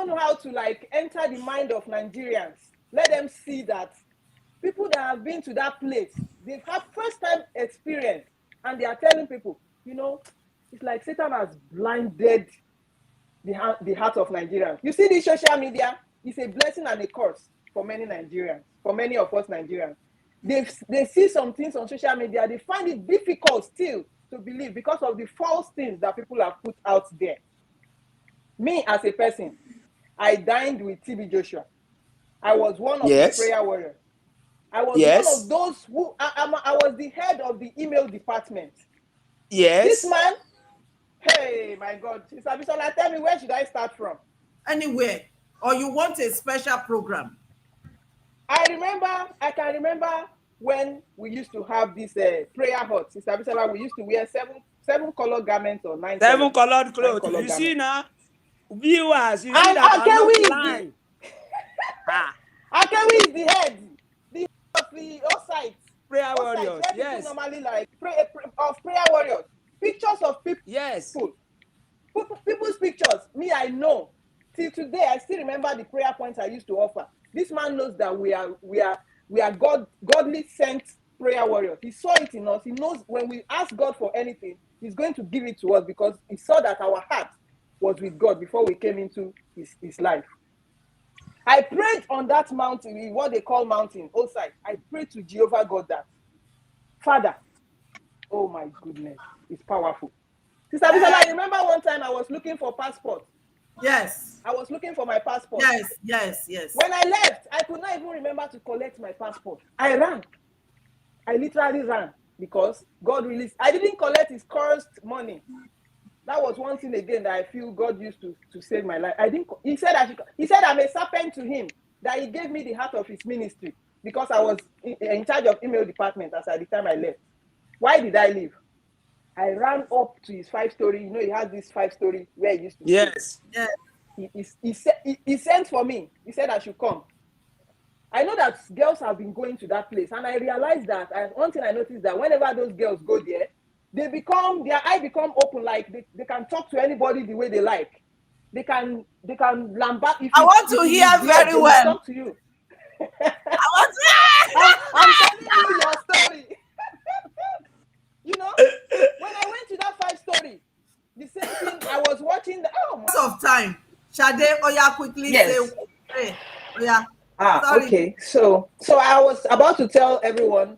don't know how to like enter the mind of Nigerians. Let them see that people that have been to that place, they've had first time experience, and they are telling people, you know, it's like Satan has blinded the heart of Nigerians. You see, this social media is a blessing and a curse for many Nigerians, for many of us Nigerians. They see some things on social media, they find it difficult still to believe because of the false things that people have put out there. Me as a person, I dined with TB Joshua. I was one of his prayer warriors. I was one of those who I was the head of the email department. This man, hey, my God, Sister Bisola, tell me, where should I start from? Anywhere, or you want a special program? I can remember when we used to have this prayer hut, Sister Bisola. We used to wear seven color garments or nine. Seven colored clothes. You see now, viewers, you see that are not blind. Akewi is the head of the outside prayer warriors. Yes. Normally like prayer warriors. Pictures of people. Yes. People's pictures. Me, I know. Till today, I still remember the prayer points I used to offer. This man knows that we are godly sent prayer warriors. He saw it in us. He knows when we ask God for anything, he's going to give it to us because he saw that our heart was with God before we came into his life. I prayed on that mountain, what they call mountain, outside. I prayed to Jehovah God that, Father, oh my goodness, it's powerful. Sister Bisola, I remember one time I was looking for passport. Yes. I was looking for my passport. Yes. When I left, I could not even remember to collect my passport. I ran. I literally ran because God released. I didn't collect his cursed money. That was one thing again that I feel God used to save my life. He said I'm a serpent to him, that he gave me the heart of his ministry because I was in charge of email department as at the time I left. Why did I leave? I ran up to his 5-story. You know, he has this 5-story where he used to stay. He sent for me. He said I should come. I know that girls have been going to that place, and I realized that one thing I noticed that whenever those girls go there, their eye become open, like they can talk to anybody the way they like. They can lambast. I want to hear very well. Talk to you. I'm telling you your story. You know, when I went to that 5-story, the same thing. I was watching of time. Shade, Oya, quickly say. Hey, Oya. Sorry. Okay. So I was about to tell everyone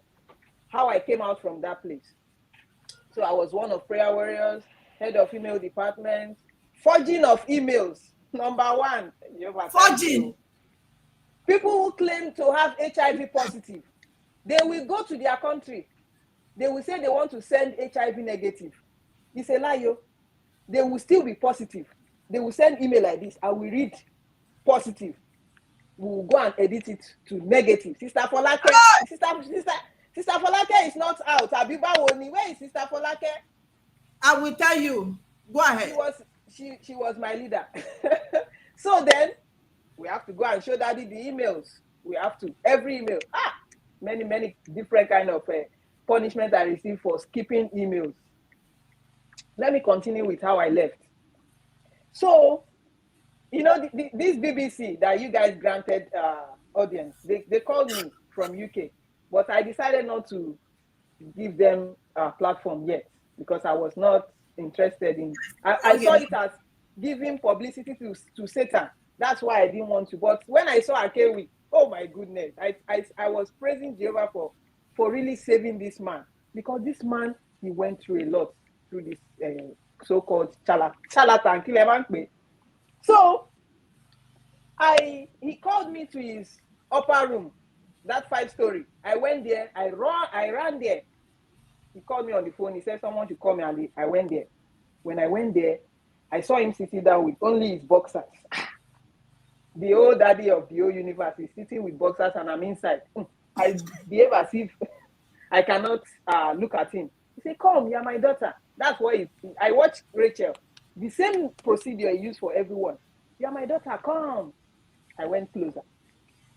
how I came out from that place. So I was one of prayer warriors, head of email department, forging of emails. Number one, forging. People who claim to have HIV positive, they will go to their country. They will say they want to send HIV negative. It's a lie, yo. They will still be positive. They will send email like this. I will read positive. We will go and edit it to negative. Sister Folake, Sister Folake is not out. Abiba Woni, where is Sister Folake? I will tell you. Go ahead. She was my leader. So then we have to go and show Daddy the emails. We have to every email. Many different kind of punishment I received for skipping emails. Let me continue with how I left. So, you know, this BBC that you guys granted audience, they called me from UK, but I decided not to give them a platform yet because I was not interested in. I saw it as giving publicity to Satan. That's why I didn't want to. But when I saw Akewi, oh my goodness, I was praising Jehovah for really saving this man, because this man, he went through a lot through this so-called charlatan. So he called me to his upper room, that 5-story. I went there. I ran there. He called me on the phone. He said someone should call me, and I went there. When I went there, I saw him sitting down with only his boxers. The old daddy of the whole universe is sitting with boxers, and I'm inside. I behave as if I cannot look at him. He said, "Come, you're my daughter." That's why I watched Rachel. The same procedure I use for everyone. "You're my daughter, come." I went closer.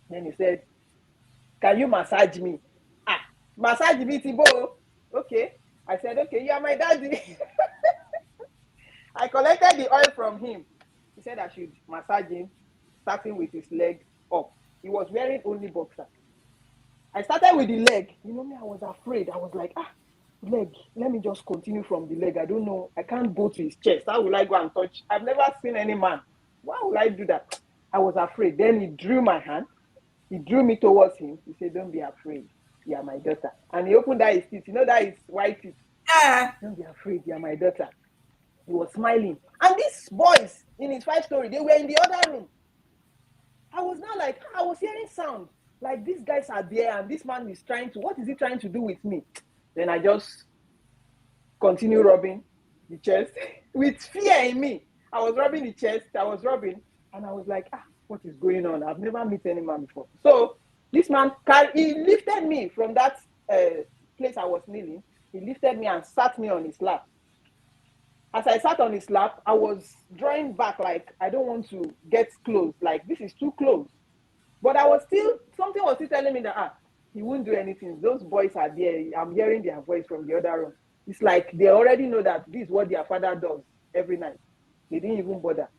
Then he said, "Can you massage me?" Massage me, Tibo. Okay. I said, "Okay, you are my daddy." I collected the oil from him. He said I should massage him, starting with his leg up. He was wearing only boxer. I started with the leg. You know me, I was afraid. I was like, leg. Let me just continue from the leg. I don't know. I can't go to his chest. How will I go and touch? I've never seen any man. Why would I do that? I was afraid. Then he drew my hand. He drew me towards him. He said, don't be afraid. You are my daughter. And he opened that his teeth. You know that is white teeth. Yeah. Don't be afraid. You are my daughter. He was smiling. And these boys in his 5-story, they were in the other room. I was now like, I was hearing sound. Like these guys are there and this man is trying to, what is he trying to do with me? Then I just continue rubbing the chest with fear in me. I was rubbing the chest, I was rubbing, and I was like, what is going on? I've never met any man before. So this man, he lifted me from that place I was kneeling. He lifted me and sat me on his lap. As I sat on his lap, I was drawing back like, I don't want to get close. Like, this is too close. But I was still, something was still telling me that, he won't do anything. Those boys are there. I'm hearing their voice from the other room. It's like they already know that this is what their father does every night. They didn't even bother.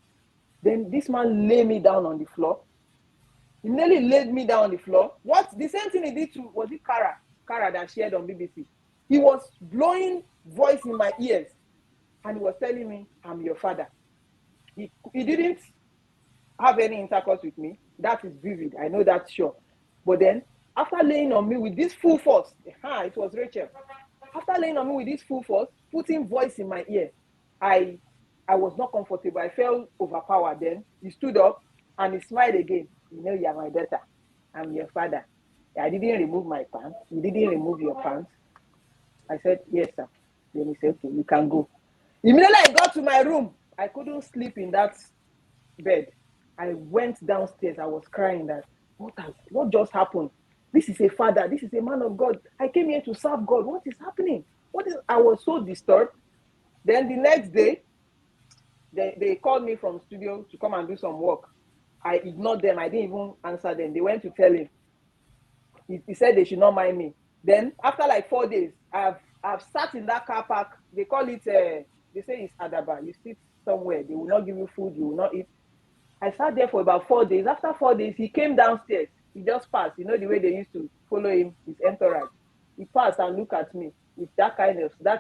Then this man laid me down on the floor. He nearly laid me down on the floor. What? The same thing he did to, was it Kara that shared on BBC? He was blowing voice in my ears. And he was telling me, I'm your father. He didn't have any intercourse with me. That is vivid. I know that's sure. But then, after laying on me with this full force, it was Rachel. After laying on me with this full force, putting voice in my ear, I was not comfortable. I felt overpowered. Then he stood up and he smiled again. You know, you are my daughter. I'm your father. I didn't remove my pants. You didn't remove your pants. I said, yes, sir. Then he said, okay, you can go. Immediately I got to my room. I couldn't sleep in that bed. I went downstairs. I was crying that, what just happened? This is a father. This is a man of God. I came here to serve God. What is happening? I was so disturbed. Then the next day, they called me from studio to come and do some work. I ignored them. I didn't even answer them. They went to tell him. He said they should not mind me. Then after like 4 days, I've sat in that car park. They call it, they say it's Adaba. You sit somewhere. They will not give you food. You will not eat. I sat there for about 4 days. After 4 days, he came downstairs. He just passed. You know the way they used to follow him, his entourage. He passed and looked at me with that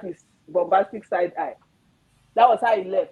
is bombastic side eye. That was how he left.